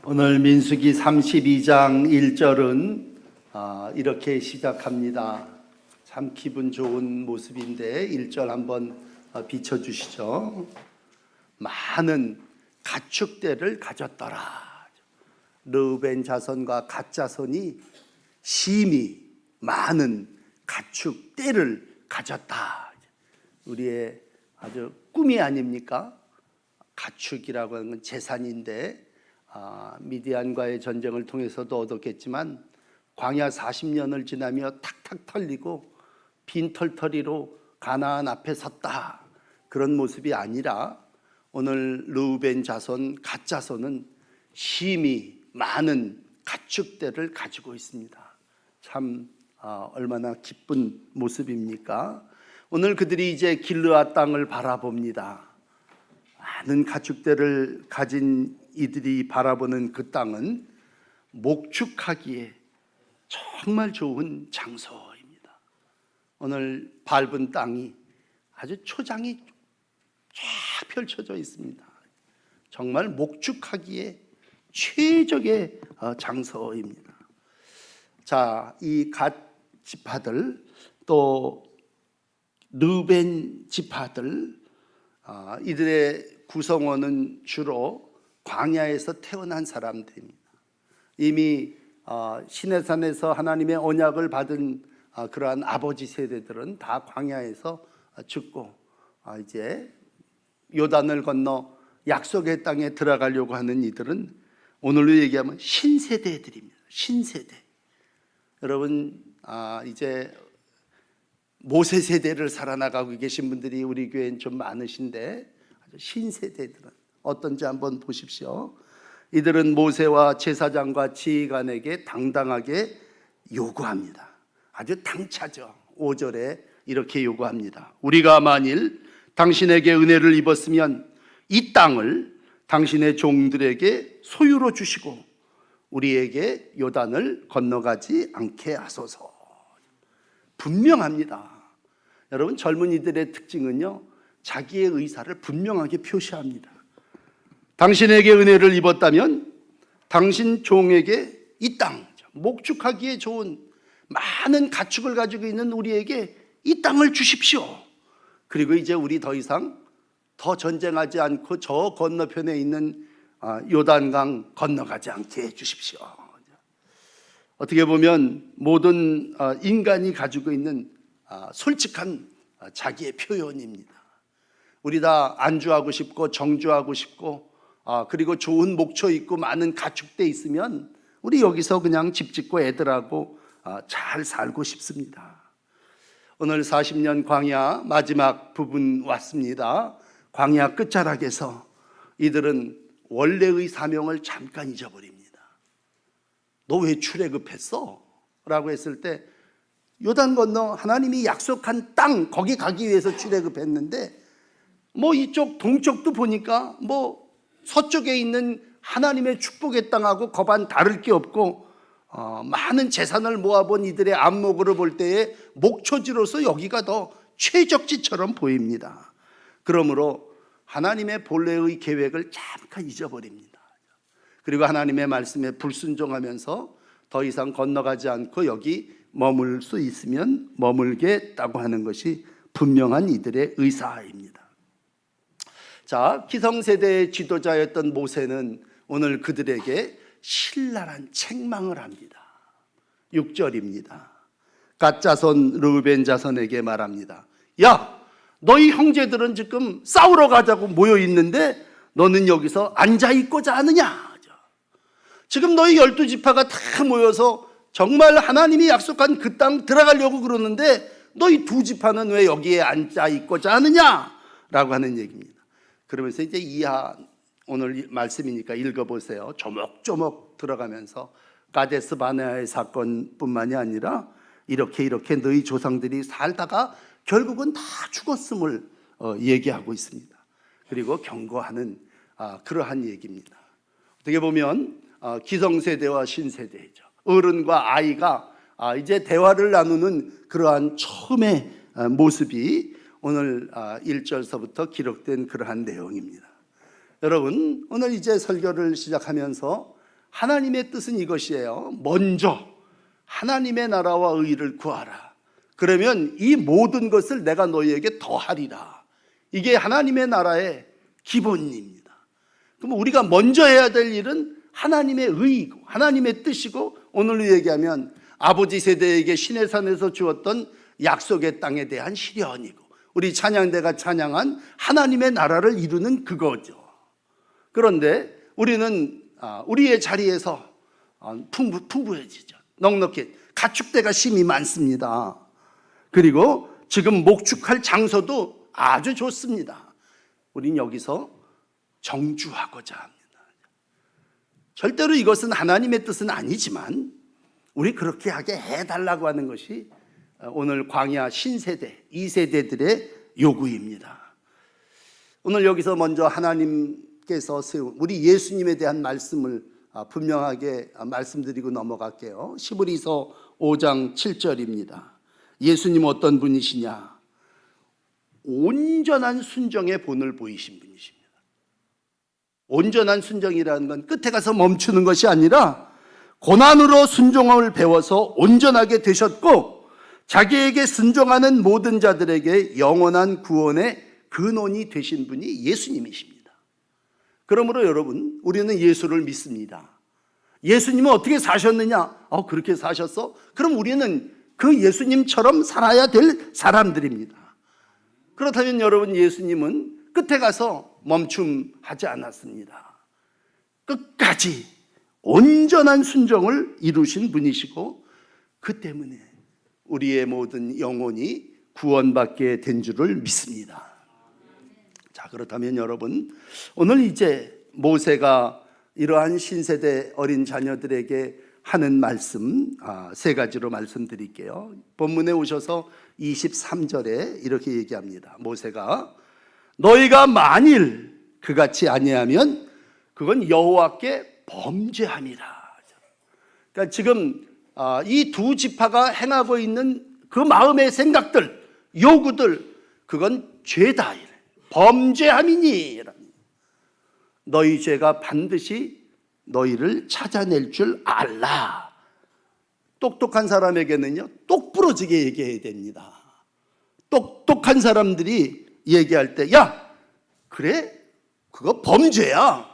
오늘 민수기 32장 1절은 이렇게 시작합니다. 참 기분 좋은 모습인데 1절 한번 비춰주시죠. 많은 가축대를 가졌더라. 르우벤 자손과 갓 자손이 심히 많은 가축대를 가졌다. 우리의 아주 꿈이 아닙니까? 가축이라고 하는 건 재산인데 미디안과의 전쟁을 통해서도 얻었겠지만 광야 40년을 지나며 탁탁 털리고 빈 털터리로 가나안 앞에 섰다, 그런 모습이 아니라 오늘 르우벤 자손, 갓 자손은 심히 많은 가축대를 가지고 있습니다. 참 얼마나 기쁜 모습입니까? 오늘 그들이 이제 길르앗 땅을 바라봅니다. 많은 가축대를 가진 이들이 바라보는 그 땅은 목축하기에 정말 좋은 장소입니다. 오늘 밟은 땅이 아주 초장이 쫙 펼쳐져 있습니다. 정말 목축하기에 최적의 장소입니다. 자, 이 갓 지파들 또 르벤 지파들, 이들의 구성원은 주로 광야에서 태어난 사람들입니다. 이미 시내산에서 하나님의 언약을 받은 그러한 아버지 세대들은 다 광야에서 죽고 이제 요단을 건너 약속의 땅에 들어가려고 하는 이들은 오늘로 얘기하면 신세대들입니다. 신세대. 여러분 이제 모세 세대를 살아나가고 계신 분들이 우리 교회엔 좀 많으신데 아주 신세대들은 어떤지 한번 보십시오. 이들은 모세와 제사장과 지휘관에게 당당하게 요구합니다. 아주 당차죠. 5절에 이렇게 요구합니다. 우리가 만일 당신에게 은혜를 입었으면 이 땅을 당신의 종들에게 소유로 주시고 우리에게 요단을 건너가지 않게 하소서. 분명합니다. 여러분, 젊은이들의 특징은요, 자기의 의사를 분명하게 표시합니다. 당신에게 은혜를 입었다면 당신 종에게 이 땅, 목축하기에 좋은 많은 가축을 가지고 있는 우리에게 이 땅을 주십시오. 그리고 이제 우리 더 이상 더 전쟁하지 않고 저 건너편에 있는 요단강 건너가지 않게 해주십시오. 어떻게 보면 모든 인간이 가지고 있는 솔직한 자기의 표현입니다. 우리 다 안주하고 싶고 정주하고 싶고 그리고 좋은 목초 있고 많은 가축대 있으면 우리 여기서 그냥 집 짓고 애들하고 잘 살고 싶습니다. 오늘 40년 광야 마지막 부분 왔습니다. 광야 끝자락에서 이들은 원래의 사명을 잠깐 잊어버립니다. 너 왜 출애굽했어? 라고 했을 때 요단 건너 하나님이 약속한 땅 거기 가기 위해서 출애굽했는데 뭐 이쪽 동쪽도 보니까 뭐 서쪽에 있는 하나님의 축복의 땅하고 거반 다를 게 없고 많은 재산을 모아본 이들의 안목으로 볼 때에 목초지로서 여기가 더 최적지처럼 보입니다. 그러므로 하나님의 본래의 계획을 잠깐 잊어버립니다. 그리고 하나님의 말씀에 불순종하면서 더 이상 건너가지 않고 여기 머물 수 있으면 머물겠다고 하는 것이 분명한 이들의 의사입니다. 자, 기성세대의 지도자였던 모세는 오늘 그들에게 신랄한 책망을 합니다. 6절입니다. 갓 자손 르우벤 자손에게 말합니다. 야, 너희 형제들은 지금 싸우러 가자고 모여 있는데 너는 여기서 앉아 있고자 하느냐? 지금 너희 12지파가 다 모여서 정말 하나님이 약속한 그 땅 들어가려고 그러는데 너희 2지파는 왜 여기에 앉아 있고자 하느냐? 라고 하는 얘기입니다. 그러면서 이제 이하 오늘 말씀이니까 읽어보세요. 조목조목 들어가면서 가데스 바네아의 사건뿐만이 아니라 이렇게 너희 조상들이 살다가 결국은 다 죽었음을 얘기하고 있습니다. 그리고 경고하는 그러한 얘기입니다. 어떻게 보면 기성세대와 신세대죠. 어른과 아이가 이제 대화를 나누는 그러한 처음의 모습이 오늘 1절서부터 기록된 그러한 내용입니다. 여러분, 오늘 이제 설교를 시작하면서 하나님의 뜻은 이것이에요. 먼저 하나님의 나라와 의를 구하라. 그러면 이 모든 것을 내가 너희에게 더하리라. 이게 하나님의 나라의 기본입니다. 그럼 우리가 먼저 해야 될 일은 하나님의 의이고 하나님의 뜻이고, 오늘로 얘기하면 아버지 세대에게 시내산에서 주었던 약속의 땅에 대한 실현이고, 우리 찬양대가 찬양한 하나님의 나라를 이루는 그거죠. 그런데 우리는 우리의 자리에서 풍부해지죠. 넉넉히 가축대가 심이 많습니다. 그리고 지금 목축할 장소도 아주 좋습니다. 우린 여기서 정주하고자 합니다. 절대로 이것은 하나님의 뜻은 아니지만 우리 그렇게 하게 해달라고 하는 것이 오늘 광야 신세대 2세대들의 요구입니다. 오늘 여기서 먼저 하나님께서 세운 우리 예수님에 대한 말씀을 분명하게 말씀드리고 넘어갈게요. 시브리서 5장 7절입니다. 예수님 어떤 분이시냐? 온전한 순정의 본을 보이신 분이십니다. 온전한 순정이라는 건 끝에 가서 멈추는 것이 아니라 고난으로 순종을 배워서 온전하게 되셨고, 자기에게 순종하는 모든 자들에게 영원한 구원의 근원이 되신 분이 예수님이십니다. 그러므로 여러분, 우리는 예수를 믿습니다. 예수님은 어떻게 사셨느냐? 그렇게 사셨어? 그럼 우리는 그 예수님처럼 살아야 될 사람들입니다. 그렇다면 여러분, 예수님은 끝에 가서 멈춤하지 않았습니다. 끝까지 온전한 순종을 이루신 분이시고, 그 때문에 우리의 모든 영혼이 구원받게 된 줄을 믿습니다. 자, 그렇다면 여러분, 오늘 이제 모세가 이러한 신세대 어린 자녀들에게 하는 말씀 세 가지로 말씀드릴게요. 본문에 오셔서 23절에 이렇게 얘기합니다. 모세가 너희가 만일 그같이 아니하면 그건 여호와께 범죄함이라. 그러니까 지금 이 두 지파가 행하고 있는 그 마음의 생각들, 요구들, 그건 죄다, 범죄함이니. 너희 죄가 반드시 너희를 찾아낼 줄 알라. 똑똑한 사람에게는요, 똑부러지게 얘기해야 됩니다. 똑똑한 사람들이 얘기할 때, 야, 그래? 그거 범죄야.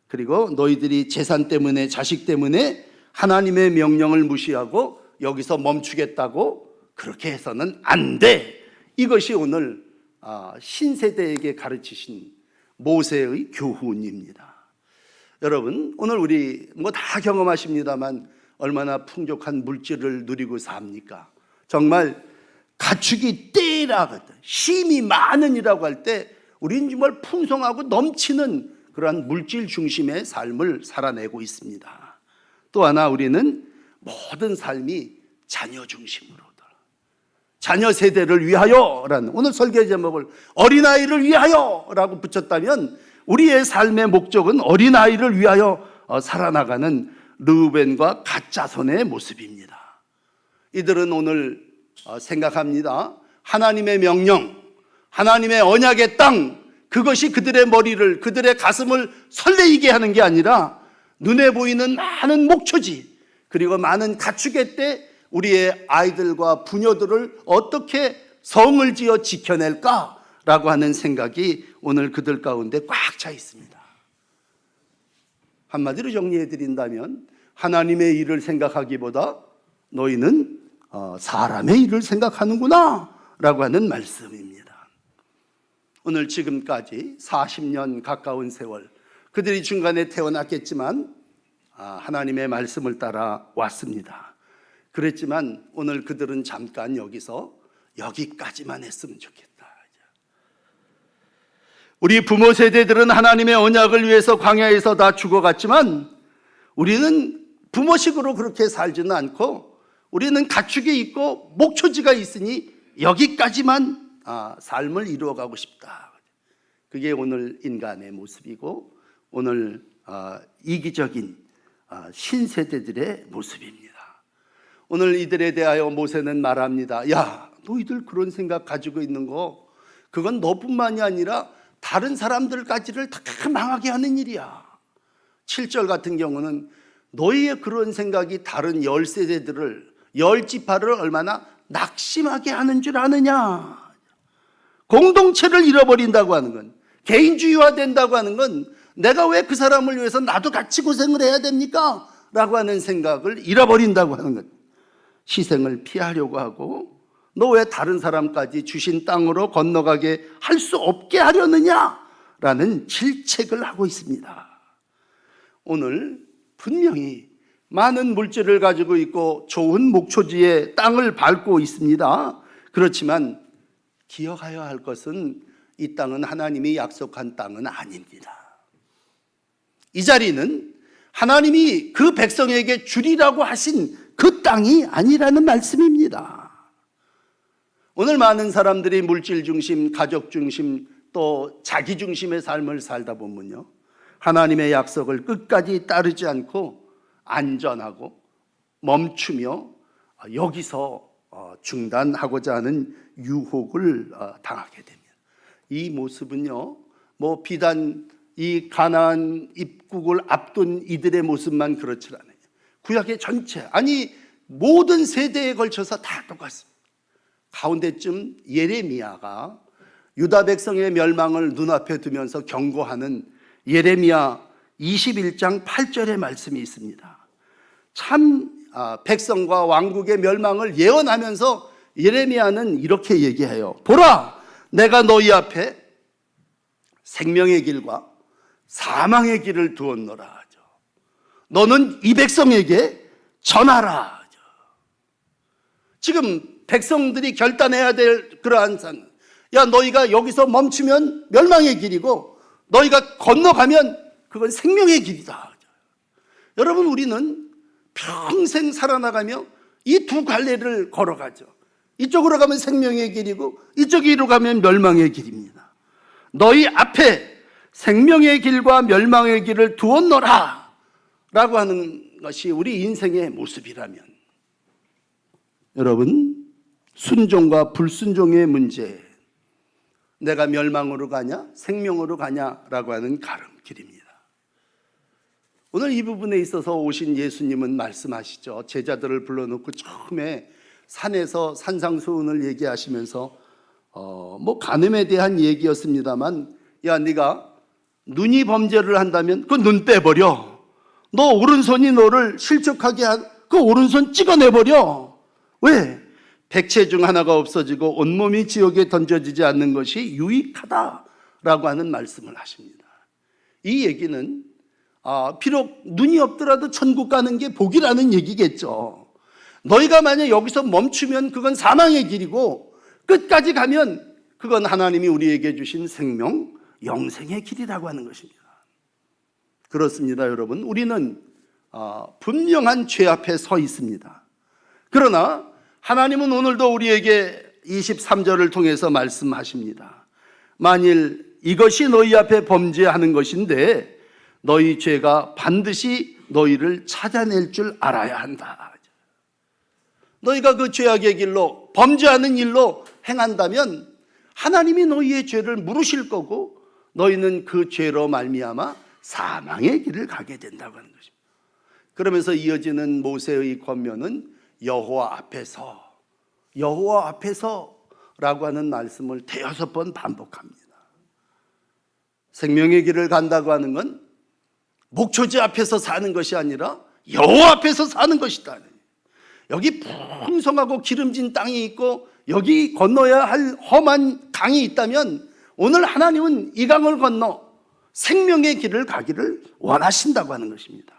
그리고 너희들이 재산 때문에, 자식 때문에 하나님의 명령을 무시하고 여기서 멈추겠다고 그렇게 해서는 안 돼. 이것이 오늘 신세대에게 가르치신 모세의 교훈입니다. 여러분, 오늘 우리 다 경험하십니다만 얼마나 풍족한 물질을 누리고 삽니까? 정말 가축이 떼라거든, 힘이 많으니라고 할 때 우리는 정말 풍성하고 넘치는 그러한 물질 중심의 삶을 살아내고 있습니다. 또 하나, 우리는 모든 삶이 자녀 중심으로, 자녀 세대를 위하여라는, 오늘 설교 제목을 어린아이를 위하여라고 붙였다면 우리의 삶의 목적은 어린아이를 위하여 살아나가는 르우벤과 갓 자손의 모습입니다. 이들은 오늘 생각합니다. 하나님의 명령, 하나님의 언약의 땅, 그것이 그들의 머리를, 그들의 가슴을 설레이게 하는 게 아니라 눈에 보이는 많은 목초지, 그리고 많은 가축의 때 우리의 아이들과 부녀들을 어떻게 성을 지어 지켜낼까라고 하는 생각이 오늘 그들 가운데 꽉 차 있습니다. 한마디로 정리해 드린다면 하나님의 일을 생각하기보다 너희는 사람의 일을 생각하는구나 라고 하는 말씀입니다. 오늘 지금까지 40년 가까운 세월, 그들이 중간에 태어났겠지만 하나님의 말씀을 따라 왔습니다. 그랬지만 오늘 그들은 잠깐 여기까지만 했으면 좋겠다. 우리 부모 세대들은 하나님의 언약을 위해서 광야에서 다 죽어갔지만 우리는 부모식으로 그렇게 살지는 않고 우리는 가축이 있고 목초지가 있으니 여기까지만 삶을 이루어가고 싶다. 그게 오늘 인간의 모습이고 오늘 이기적인 신세대들의 모습입니다. 오늘 이들에 대하여 모세는 말합니다. 야, 너희들 그런 생각 가지고 있는 거, 그건 너뿐만이 아니라 다른 사람들까지를 다 망하게 하는 일이야. 7절 같은 경우는 너희의 그런 생각이 다른 10세대들을 10지파를 얼마나 낙심하게 하는 줄 아느냐. 공동체를 잃어버린다고 하는 건, 개인주의화 된다고 하는 건, 내가 왜 그 사람을 위해서 나도 같이 고생을 해야 됩니까? 라고 하는 생각을 잃어버린다고 하는 것. 희생을 피하려고 하고, 너 왜 다른 사람까지 주신 땅으로 건너가게 할 수 없게 하려느냐? 라는 질책을 하고 있습니다. 오늘 분명히 많은 물질을 가지고 있고 좋은 목초지에 땅을 밟고 있습니다. 그렇지만 기억해야 할 것은 이 땅은 하나님이 약속한 땅은 아닙니다. 이 자리는 하나님이 그 백성에게 주리라고 하신 그 땅이 아니라는 말씀입니다. 오늘 많은 사람들이 물질 중심, 가족 중심, 또 자기 중심의 삶을 살다 보면요, 하나님의 약속을 끝까지 따르지 않고 안전하고 멈추며 여기서 중단하고자 하는 유혹을 당하게 됩니다. 이 모습은요, 뭐 비단 이 가나안 입국을 앞둔 이들의 모습만 그렇지 않아요. 구약의 전체, 아니 모든 세대에 걸쳐서 다 똑같습니다. 가운데쯤 예레미야가 유다 백성의 멸망을 눈앞에 두면서 경고하는 예레미야 21장 8절의 말씀이 있습니다. 참 백성과 왕국의 멸망을 예언하면서 예레미야는 이렇게 얘기해요. 보라, 내가 너희 앞에 생명의 길과 사망의 길을 두었노라 하죠. 너는 이 백성에게 전하라 하죠. 지금 백성들이 결단해야 될 그러한 산, 야, 너희가 여기서 멈추면 멸망의 길이고 너희가 건너가면 그건 생명의 길이다. 여러분, 우리는 평생 살아나가며 이 두 갈래를 걸어가죠. 이쪽으로 가면 생명의 길이고 이쪽으로 가면 멸망의 길입니다. 너희 앞에 생명의 길과 멸망의 길을 두었노라 라고 하는 것이 우리 인생의 모습이라면, 여러분, 순종과 불순종의 문제, 내가 멸망으로 가냐 생명으로 가냐라고 하는 가름길입니다. 오늘 이 부분에 있어서 오신 예수님은 말씀하시죠. 제자들을 불러놓고 처음에 산에서 산상수훈을 얘기하시면서 뭐 간음에 대한 얘기였습니다만, 야, 네가 눈이 범죄를 한다면 그 눈 빼버려. 너 오른손이 너를 실족하게 한 그 오른손 찍어내버려. 왜? 백체 중 하나가 없어지고 온몸이 지옥에 던져지지 않는 것이 유익하다라고 하는 말씀을 하십니다. 이 얘기는 비록 눈이 없더라도 천국 가는 게 복이라는 얘기겠죠. 너희가 만약 여기서 멈추면 그건 사망의 길이고 끝까지 가면 그건 하나님이 우리에게 주신 생명, 영생의 길이라고 하는 것입니다. 그렇습니다, 여러분. 우리는 분명한 죄 앞에 서 있습니다. 그러나 하나님은 오늘도 우리에게 23절을 통해서 말씀하십니다. 만일 이것이 너희 앞에 범죄하는 것인데 너희 죄가 반드시 너희를 찾아낼 줄 알아야 한다. 너희가 그 죄악의 길로, 범죄하는 일로 행한다면 하나님이 너희의 죄를 물으실 거고 너희는 그 죄로 말미암아 사망의 길을 가게 된다고 하는 것입니다. 그러면서 이어지는 모세의 권면은 여호와 앞에서라고 하는 말씀을 대여섯 번 반복합니다. 생명의 길을 간다고 하는 건 목초지 앞에서 사는 것이 아니라 여호와 앞에서 사는 것이다. 여기 풍성하고 기름진 땅이 있고 여기 건너야 할 험한 강이 있다면 오늘 하나님은 이 강을 건너 생명의 길을 가기를 원하신다고 하는 것입니다.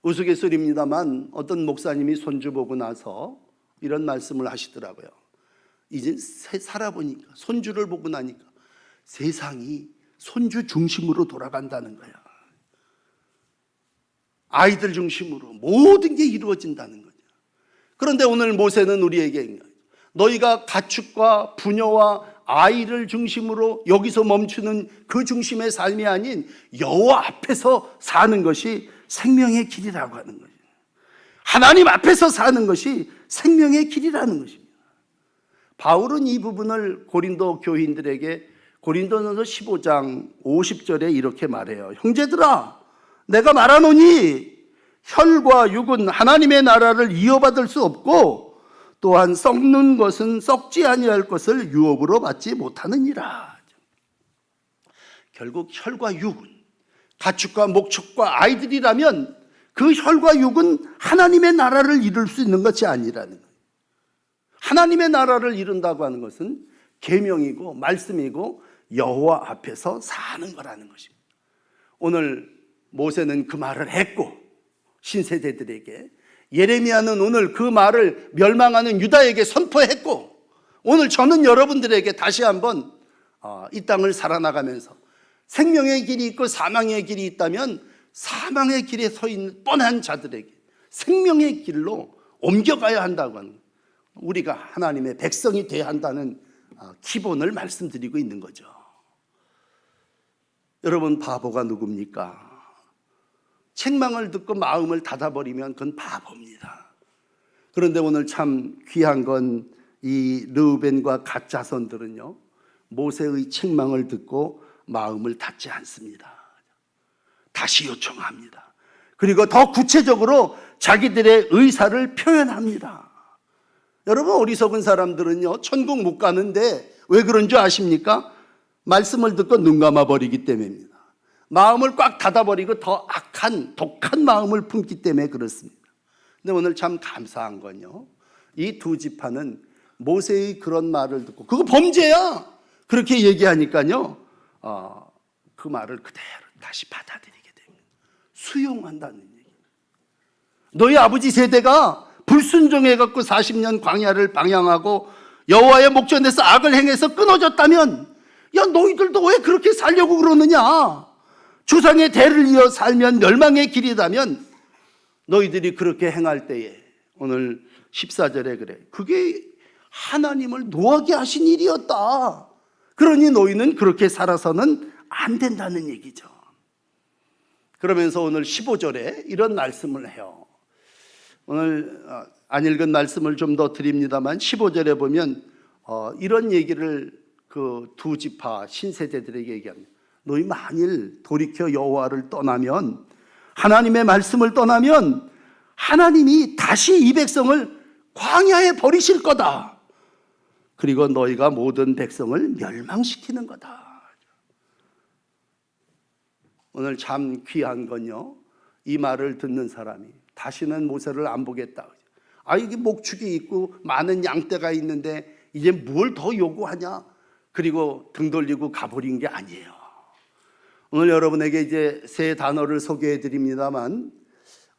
우스갯소리입니다만 어떤 목사님이 손주 보고 나서 이런 말씀을 하시더라고요. 이제 살아보니까, 손주를 보고 나니까 세상이 손주 중심으로 돌아간다는 거야. 아이들 중심으로 모든 게 이루어진다는 거죠. 그런데 오늘 모세는 우리에게 너희가 가축과 부녀와 아이를 중심으로 여기서 멈추는 그 중심의 삶이 아닌 여호와 앞에서 사는 것이 생명의 길이라고 하는 거죠. 하나님 앞에서 사는 것이 생명의 길이라는 것입니다. 바울은 이 부분을 고린도 교인들에게 고린도전서 15장 50절에 이렇게 말해요. 형제들아, 내가 말하노니 혈과 육은 하나님의 나라를 이어받을 수 없고 또한 썩는 것은 썩지 아니할 것을 유업으로 받지 못하느니라. 결국 혈과 육은 가축과 목축과 아이들이라면 그 혈과 육은 하나님의 나라를 이룰 수 있는 것이 아니라는 거예요. 하나님의 나라를 이룬다고 하는 것은 계명이고 말씀이고 여호와 앞에서 사는 거라는 것입니다. 오늘 모세는 그 말을 했고 신세대들에게, 예레미야는 오늘 그 말을 멸망하는 유다에게 선포했고, 오늘 저는 여러분들에게 다시 한번 이 땅을 살아나가면서 생명의 길이 있고 사망의 길이 있다면 사망의 길에 서 있는 뻔한 자들에게 생명의 길로 옮겨가야 한다고 하는, 우리가 하나님의 백성이 되어야 한다는 기본을 말씀드리고 있는 거죠. 여러분, 바보가 누굽니까? 책망을 듣고 마음을 닫아버리면 그건 바보입니다. 그런데 오늘 참 귀한 건 이 르우벤과 갓 자손들은요, 모세의 책망을 듣고 마음을 닫지 않습니다. 다시 요청합니다. 그리고 더 구체적으로 자기들의 의사를 표현합니다. 여러분, 어리석은 사람들은요, 천국 못 가는데 왜 그런 줄 아십니까? 말씀을 듣고 눈 감아버리기 때문입니다. 마음을 꽉 닫아버리고 더 악한 독한 마음을 품기 때문에 그렇습니다. 근데 오늘 참 감사한 건요, 이 두 지파는 모세의 그런 말을 듣고 그거 범죄야 그렇게 얘기하니까요, 그 말을 그대로 다시 받아들이게 됩니다. 수용한다는 얘기. 너희 아버지 세대가 불순종해갖고 40년 광야를 방향하고 여호와의 목전에서 악을 행해서 끊어졌다면, 야, 너희들도 왜 그렇게 살려고 그러느냐? 조상의 대를 이어 살면 멸망의 길이라면 너희들이 그렇게 행할 때에, 오늘 14절에 그래, 그게 하나님을 노하게 하신 일이었다. 그러니 너희는 그렇게 살아서는 안 된다는 얘기죠. 그러면서 오늘 15절에 이런 말씀을 해요. 오늘 안 읽은 말씀을 좀 더 드립니다만 15절에 보면 이런 얘기를 그 두 지파 신세대들에게 얘기합니다. 너희 만일 돌이켜 여호와를 떠나면, 하나님의 말씀을 떠나면 하나님이 다시 이 백성을 광야에 버리실 거다. 그리고 너희가 모든 백성을 멸망시키는 거다. 오늘 참 귀한 건요, 이 말을 듣는 사람이 다시는 모세를 안 보겠다. 이게 목축이 있고 많은 양떼가 있는데 이제 뭘 더 요구하냐? 그리고 등 돌리고 가버린 게 아니에요. 오늘 여러분에게 이제 세 단어를 소개해 드립니다만,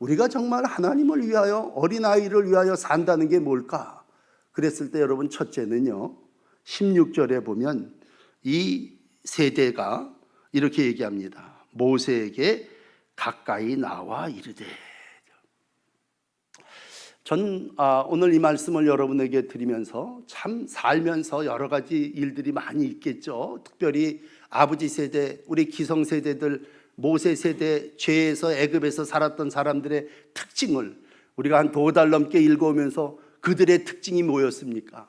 우리가 정말 하나님을 위하여, 어린아이를 위하여 산다는 게 뭘까? 그랬을 때 여러분, 첫째는요, 16절에 보면 이 세대가 이렇게 얘기합니다. 모세에게 가까이 나와 이르되. 전 오늘 이 말씀을 여러분에게 드리면서 참 살면서 여러 가지 일들이 많이 있겠죠. 특별히 아버지 세대, 우리 기성세대들, 모세 세대, 죄에서 애굽에서 살았던 사람들의 특징을 우리가 한 2달 넘게 읽어오면서 그들의 특징이 뭐였습니까?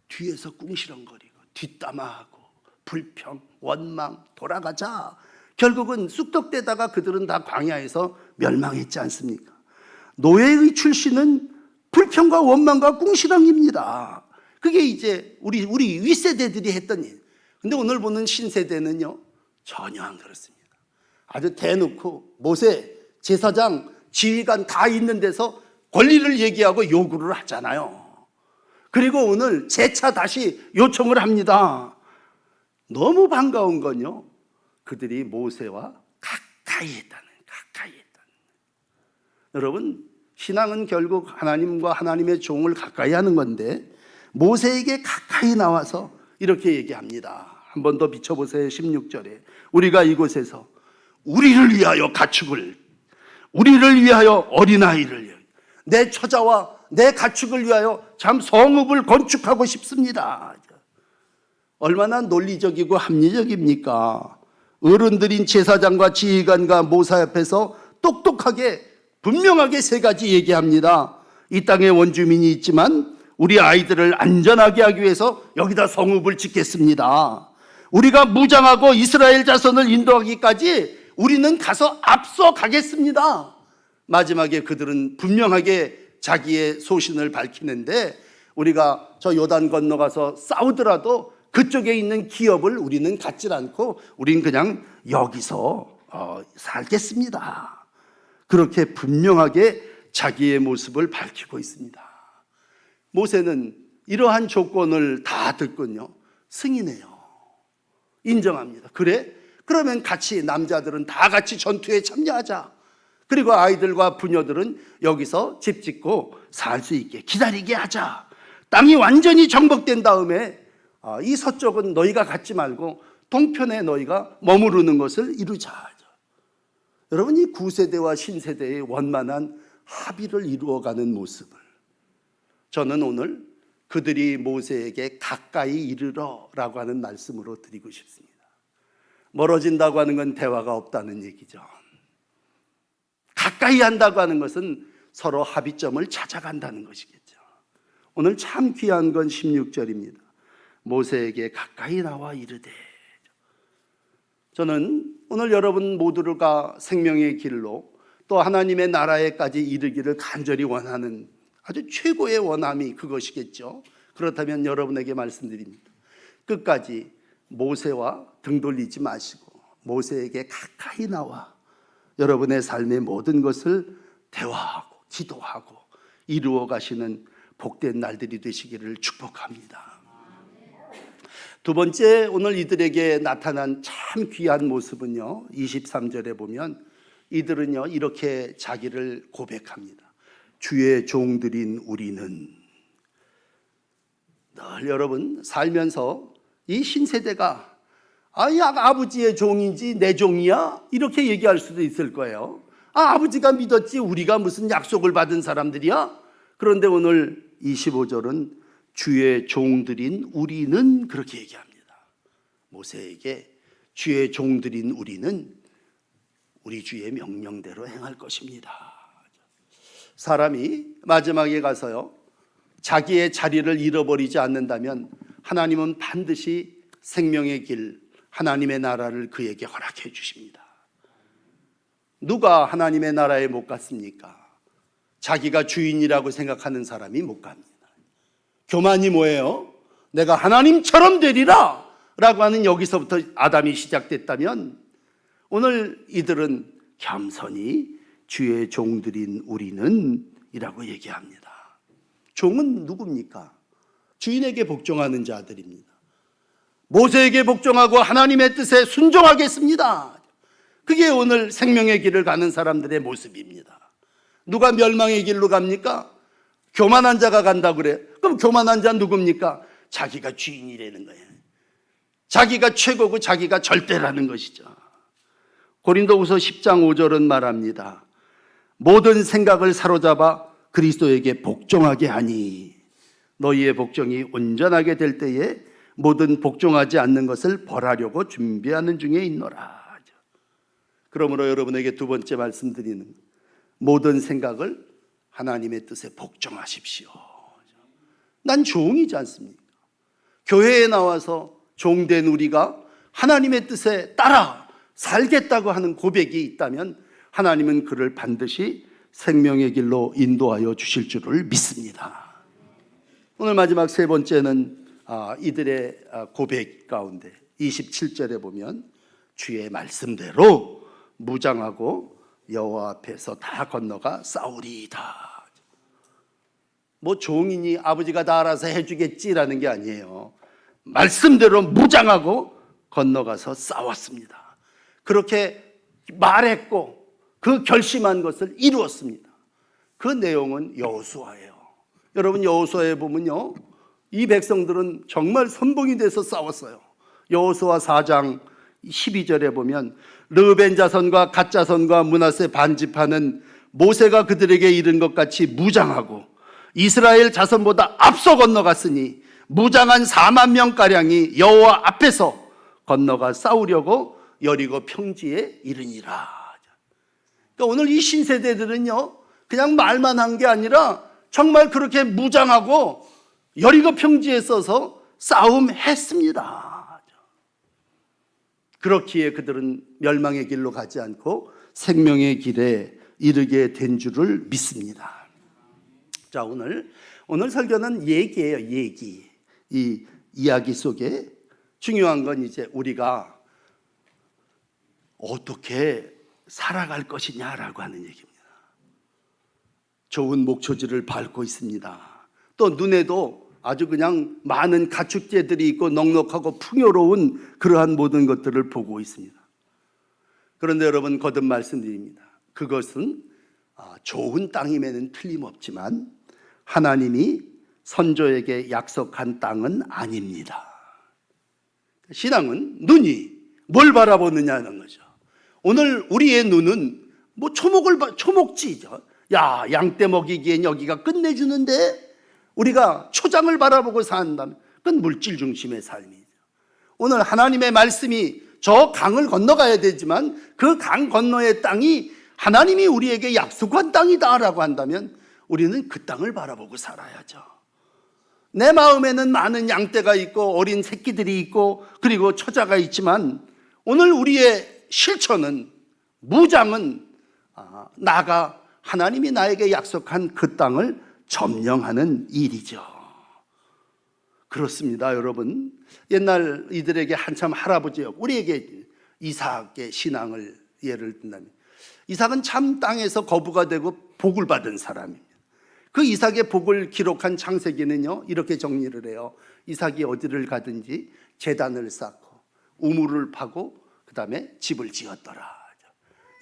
뒤에서 꿍시렁거리고 뒷담화하고 불평, 원망, 돌아가자. 결국은 쑥덕대다가 그들은 다 광야에서 멸망했지 않습니까? 노예의 출신은 불평과 원망과 꿍시렁입니다. 그게 이제 우리 윗세대들이 했던 일. 근데 오늘 보는 신세대는요, 전혀 안 그렇습니다. 아주 대놓고 모세, 제사장, 지휘관 다 있는 데서 권리를 얘기하고 요구를 하잖아요. 그리고 오늘 재차 다시 요청을 합니다. 너무 반가운 건요, 그들이 모세와 가까이 했다는. 여러분, 신앙은 결국 하나님과 하나님의 종을 가까이 하는 건데, 모세에게 가까이 나와서 이렇게 얘기합니다. 한 번 더 비춰보세요. 16절에 우리가 이곳에서 우리를 위하여 가축을, 우리를 위하여 어린아이를, 내 처자와 내 가축을 위하여 참 성읍을 건축하고 싶습니다. 얼마나 논리적이고 합리적입니까? 어른들인 제사장과 지휘관과 모사 앞에서 똑똑하게 분명하게 세 가지 얘기합니다. 이 땅에 원주민이 있지만 우리 아이들을 안전하게 하기 위해서 여기다 성읍을 짓겠습니다. 우리가 무장하고 이스라엘 자손을 인도하기까지 우리는 가서 앞서 가겠습니다. 마지막에 그들은 분명하게 자기의 소신을 밝히는데, 우리가 저 요단 건너가서 싸우더라도 그쪽에 있는 기업을 우리는 갖질 않고 우린 그냥 여기서 살겠습니다. 그렇게 분명하게 자기의 모습을 밝히고 있습니다. 모세는 이러한 조건을 다 듣군요, 승인해요. 인정합니다. 그래? 그러면 같이, 남자들은 다 같이 전투에 참여하자. 그리고 아이들과 부녀들은 여기서 집 짓고 살 수 있게 기다리게 하자. 땅이 완전히 정복된 다음에 이 서쪽은 너희가 갖지 말고 동편에 너희가 머무르는 것을 이루자. 여러분, 이 구세대와 신세대의 원만한 합의를 이루어가는 모습을 저는 오늘 그들이 모세에게 가까이 이르러라고 하는 말씀으로 드리고 싶습니다. 멀어진다고 하는 건 대화가 없다는 얘기죠. 가까이 한다고 하는 것은 서로 합의점을 찾아간다는 것이겠죠. 오늘 참 귀한 건 16절입니다. 모세에게 가까이 나와 이르되. 저는 오늘 여러분 모두가 생명의 길로 또 하나님의 나라에까지 이르기를 간절히 원하는 아주 최고의 원함이 그것이겠죠. 그렇다면 여러분에게 말씀드립니다. 끝까지 모세와 등 돌리지 마시고 모세에게 가까이 나와 여러분의 삶의 모든 것을 대화하고 기도하고 이루어 가시는 복된 날들이 되시기를 축복합니다. 두 번째, 오늘 이들에게 나타난 참 귀한 모습은요, 23절에 보면 이들은요 이렇게 자기를 고백합니다. 주의 종들인 우리는. 늘 여러분 살면서 이 신세대가 아버지의 종이지 내 종이야? 이렇게 얘기할 수도 있을 거예요. 아버지가 믿었지 우리가 무슨 약속을 받은 사람들이야? 그런데 오늘 25절은 주의 종들인 우리는 그렇게 얘기합니다. 모세에게 주의 종들인 우리는 우리 주의 명령대로 행할 것입니다. 사람이 마지막에 가서요 자기의 자리를 잃어버리지 않는다면 하나님은 반드시 생명의 길, 하나님의 나라를 그에게 허락해 주십니다. 누가 하나님의 나라에 못 갔습니까? 자기가 주인이라고 생각하는 사람이 못 갑니다. 교만이 뭐예요? 내가 하나님처럼 되리라 라고 하는 여기서부터 아담이 시작됐다면 오늘 이들은 겸손히 주의 종들인 우리는 이라고 얘기합니다. 종은 누굽니까? 주인에게 복종하는 자들입니다. 모세에게 복종하고 하나님의 뜻에 순종하겠습니다. 그게 오늘 생명의 길을 가는 사람들의 모습입니다. 누가 멸망의 길로 갑니까? 교만한 자가 간다고 그래. 그럼 교만한 자 누굽니까? 자기가 주인이라는 거예요. 자기가 최고고 자기가 절대라는 것이죠. 고린도후서 10장 5절은 말합니다. 모든 생각을 사로잡아 그리스도에게 복종하게 하니 너희의 복종이 온전하게 될 때에 모든 복종하지 않는 것을 벌하려고 준비하는 중에 있노라. 그러므로 여러분에게 두 번째 말씀드리는 모든 생각을 하나님의 뜻에 복종하십시오. 난 종이지 않습니까? 교회에 나와서 종된 우리가 하나님의 뜻에 따라 살겠다고 하는 고백이 있다면 하나님은 그를 반드시 생명의 길로 인도하여 주실 줄을 믿습니다. 오늘 마지막 세 번째는 이들의 고백 가운데 27절에 보면 주의 말씀대로 무장하고 여호와 앞에서 다 건너가 싸우리이다. 뭐 종이니 아버지가 다 알아서 해주겠지라는 게 아니에요. 말씀대로 무장하고 건너가서 싸웠습니다. 그렇게 말했고 그 결심한 것을 이루었습니다. 그 내용은 여호수아예요. 여러분 여호수아에 보면요 이 백성들은 정말 선봉이 돼서 싸웠어요. 여호수아 4장 12절에 보면 르벤 자손과 갓 자손과 므낫세 반지파는 모세가 그들에게 이른 것 같이 무장하고 이스라엘 자손보다 앞서 건너갔으니 무장한 4만 명가량이 여호와 앞에서 건너가 싸우려고 여리고 평지에 이르니라. 그러니까 오늘 이 신세대들은요 그냥 말만 한 게 아니라 정말 그렇게 무장하고 여리고 평지에 서서 싸움했습니다. 그렇기에 그들은 멸망의 길로 가지 않고 생명의 길에 이르게 된 줄을 믿습니다. 자, 오늘 설교는 얘기예요. 얘기. 이 이야기 속에 중요한 건 이제 우리가 어떻게 살아갈 것이냐라고 하는 얘기입니다. 좋은 목초지를 밟고 있습니다. 또 눈에도 아주 그냥 많은 가축제들이 있고 넉넉하고 풍요로운 그러한 모든 것들을 보고 있습니다. 그런데 여러분, 거듭 말씀드립니다. 그것은 좋은 땅임에는 틀림없지만 하나님이 선조에게 약속한 땅은 아닙니다. 신앙은 눈이 뭘 바라보느냐는 거죠. 오늘 우리의 눈은 뭐 초목지죠. 야, 양떼 먹이기엔 여기가 끝내주는데 우리가 초장을 바라보고 산다면 그건 물질 중심의 삶이죠. 오늘 하나님의 말씀이 저 강을 건너가야 되지만 그 강 건너의 땅이 하나님이 우리에게 약속한 땅이다라고 한다면 우리는 그 땅을 바라보고 살아야죠. 내 마음에는 많은 양떼가 있고 어린 새끼들이 있고 그리고 처자가 있지만 오늘 우리의 실천은, 무장은 나가 하나님이 나에게 약속한 그 땅을 점령하는 일이죠. 그렇습니다, 여러분. 옛날 이들에게 한참 할아버지였고 우리에게 이삭의 신앙을 예를 든다면 이삭은 참 땅에서 거부가 되고 복을 받은 사람입니다. 그 이삭의 복을 기록한 창세기는요 이렇게 정리를 해요. 이삭이 어디를 가든지 제단을 쌓고 우물을 파고 그 다음에 집을 지었더라.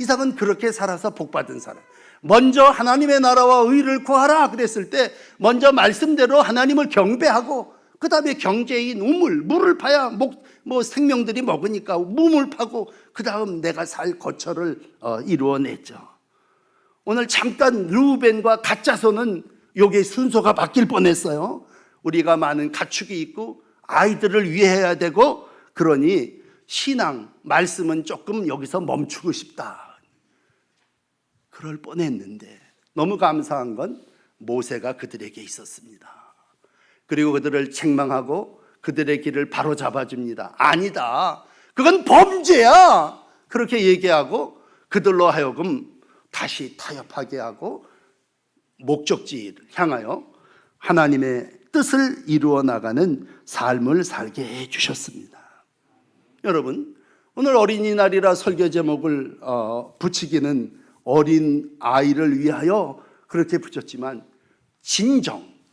이삭은 그렇게 살아서 복받은 사람. 먼저 하나님의 나라와 의를 구하라 그랬을 때 먼저 말씀대로 하나님을 경배하고 그 다음에 경제인 물을 파야 생명들이 먹으니까 우물 파고 그 다음 내가 살 거처를 이루어냈죠. 오늘 잠깐 르우벤과 갓자손은 요게 순서가 바뀔 뻔했어요. 우리가 많은 가축이 있고 아이들을 위해야 되고 그러니 신앙, 말씀은 조금 여기서 멈추고 싶다. 그럴 뻔했는데 너무 감사한 건 모세가 그들에게 있었습니다. 그리고 그들을 책망하고 그들의 길을 바로 잡아줍니다. 아니다, 그건 범죄야. 그렇게 얘기하고 그들로 하여금 다시 타협하게 하고 목적지를 향하여 하나님의 뜻을 이루어 나가는 삶을 살게 해주셨습니다. 여러분, 오늘 어린이날이라 설교 제목을 붙이기는 어린 아이를 위하여 그렇게 붙였지만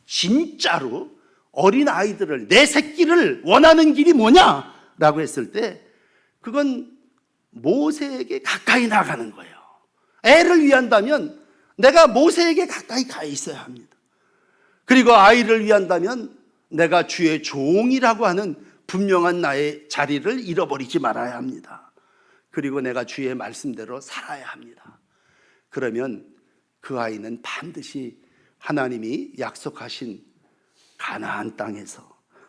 진짜로 어린 아이들을, 내 새끼를 원하는 길이 뭐냐라고 했을 때 그건 모세에게 가까이 나가는 거예요. 애를 위한다면 내가 모세에게 가까이 가 있어야 합니다. 그리고 아이를 위한다면 내가 주의 종이라고 하는 분명한 나의 자리를 잃어버리지 말아야 합니다. 그리고 내가 주의 말씀대로 살아야 합니다. 그러면 그 아이는 반드시 하나님이 약속하신 가나안 땅에서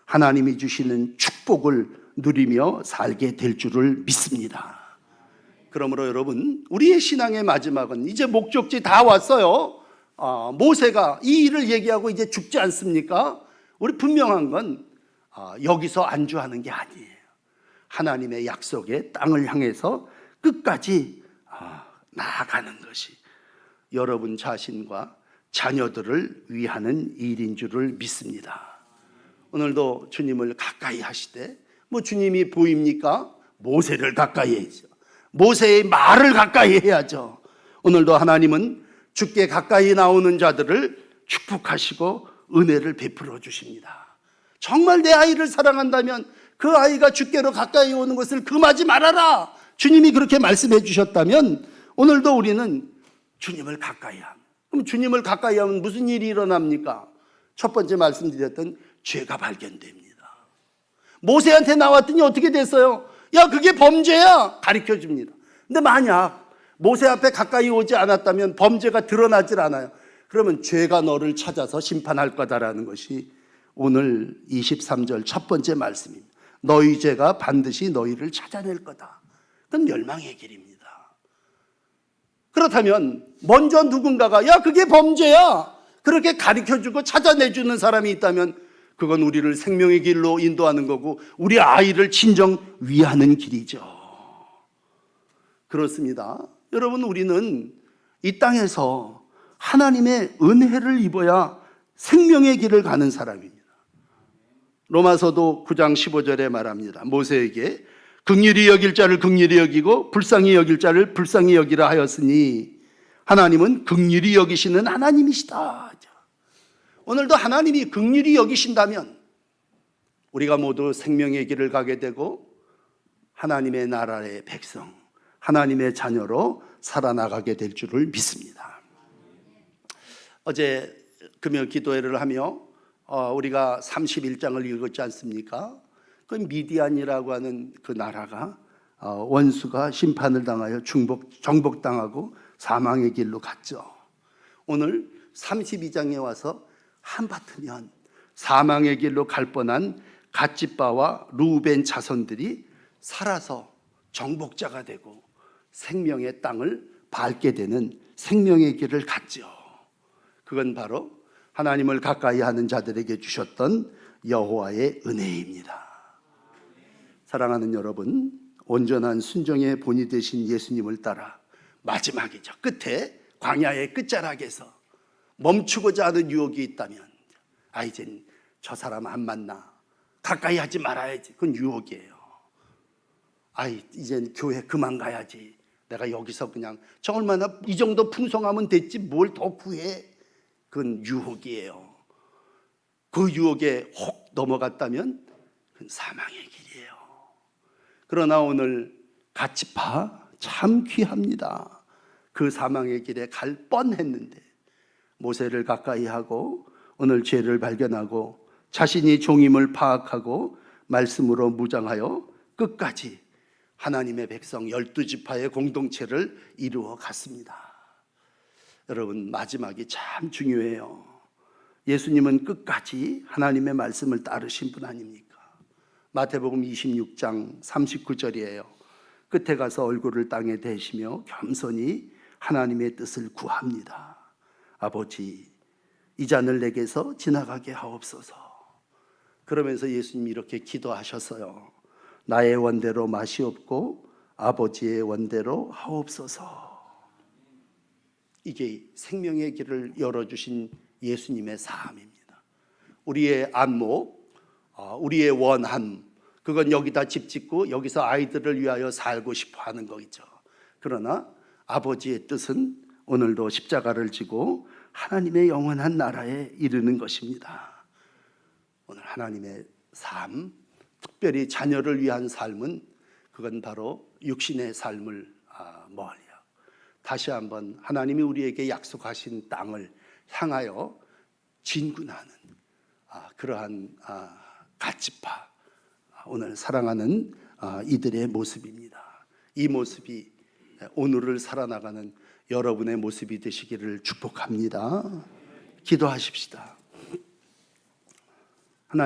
하나님이 주시는 축복을 누리며 살게 될 줄을 믿습니다. 그러므로 여러분, 우리의 신앙의 마지막은 이제 목적지 다 왔어요. 모세가 이 일을 얘기하고 이제 죽지 않습니까? 우리 분명한 건 여기서 안주하는 게 아니에요. 하나님의 약속의 땅을 향해서 끝까지 나아가는 것이 여러분 자신과 자녀들을 위하는 일인 줄을 믿습니다. 오늘도 주님을 가까이 하시되 주님이 보입니까? 모세를 가까이 해야죠. 모세의 말을 가까이 해야죠. 오늘도 하나님은 주께 가까이 나오는 자들을 축복하시고 은혜를 베풀어 주십니다. 정말 내 아이를 사랑한다면 그 아이가 주께로 가까이 오는 것을 금하지 말아라. 주님이 그렇게 말씀해 주셨다면 오늘도 우리는 주님을 가까이 합니다. 그럼 주님을 가까이 하면 무슨 일이 일어납니까? 첫 번째 말씀드렸던 죄가 발견됩니다. 모세한테 나왔더니 어떻게 됐어요? 야, 그게 범죄야. 가르쳐 줍니다. 근데 만약 모세 앞에 가까이 오지 않았다면 범죄가 드러나질 않아요. 그러면 죄가 너를 찾아서 심판할 거다라는 것이 오늘 23절 첫 번째 말씀입니다. 너희 죄가 반드시 너희를 찾아낼 거다. 그건 멸망의 길입니다. 그렇다면 먼저 누군가가 야, 그게 범죄야. 그렇게 가르쳐주고 찾아내주는 사람이 있다면 그건 우리를 생명의 길로 인도하는 거고 우리 아이를 진정 위하는 길이죠. 그렇습니다. 여러분, 우리는 이 땅에서 하나님의 은혜를 입어야 생명의 길을 가는 사람입니다. 로마서도 9장 15절에 말합니다. 모세에게 긍휼히 여길 자를 긍휼히 여기고 불쌍히 여길 자를 불쌍히 여기라 하였으니 하나님은 긍휼히 여기시는 하나님이시다. 오늘도 하나님이 긍휼히 여기신다면 우리가 모두 생명의 길을 가게 되고 하나님의 나라의 백성, 하나님의 자녀로 살아나가게 될 줄을 믿습니다. 어제 금요 기도회를 하며 우리가 31장을 읽었지 않습니까? 그 미디안이라고 하는 그 나라가 원수가 심판을 당하여 정복당하고 사망의 길로 갔죠. 오늘 32장에 와서 한바트면 사망의 길로 갈 뻔한 갓집바와 루벤 자손들이 살아서 정복자가 되고 생명의 땅을 밟게 되는 생명의 길을 갔죠. 그건 바로 하나님을 가까이 하는 자들에게 주셨던 여호와의 은혜입니다. 사랑하는 여러분, 온전한 순종의 본이 되신 예수님을 따라 마지막이죠. 끝에 광야의 끝자락에서 멈추고자 하는 유혹이 있다면 이젠 저 사람 안 만나, 가까이 하지 말아야지. 그건 유혹이에요. 이젠 교회 그만 가야지. 내가 여기서 그냥 저 얼마나 이 정도 풍성하면 됐지 뭘 더 구해. 그건 유혹이에요. 그 유혹에 혹 넘어갔다면 그건 사망의 길이에요. 그러나 오늘 갓집파 참 귀합니다. 그 사망의 길에 갈 뻔했는데 모세를 가까이 하고 오늘 죄를 발견하고 자신이 종임을 파악하고 말씀으로 무장하여 끝까지 하나님의 백성 12지파의 공동체를 이루어 갔습니다. 여러분, 마지막이 참 중요해요. 예수님은 끝까지 하나님의 말씀을 따르신 분 아닙니까? 마태복음 26장 39절이에요. 끝에 가서 얼굴을 땅에 대시며 겸손히 하나님의 뜻을 구합니다. 아버지, 이 잔을 내게서 지나가게 하옵소서. 그러면서 예수님이 이렇게 기도하셨어요. 나의 원대로 마시옵고 아버지의 원대로 하옵소서. 이게 생명의 길을 열어주신 예수님의 삶입니다. 우리의 안목, 우리의 원함, 그건 여기다 집 짓고 여기서 아이들을 위하여 살고 싶어 하는 거겠죠. 그러나 아버지의 뜻은 오늘도 십자가를 지고 하나님의 영원한 나라에 이르는 것입니다. 오늘 하나님의 삶, 특별히 자녀를 위한 삶은 그건 바로 육신의 삶을 멀리요. 다시 한번 하나님이 우리에게 약속하신 땅을 향하여 진군하는 그러한 갓집파, 오늘 사랑하는 이들의 모습입니다. 이 모습이 오늘을 살아나가는 여러분의 모습이 되시기를 축복합니다. 기도하십시다.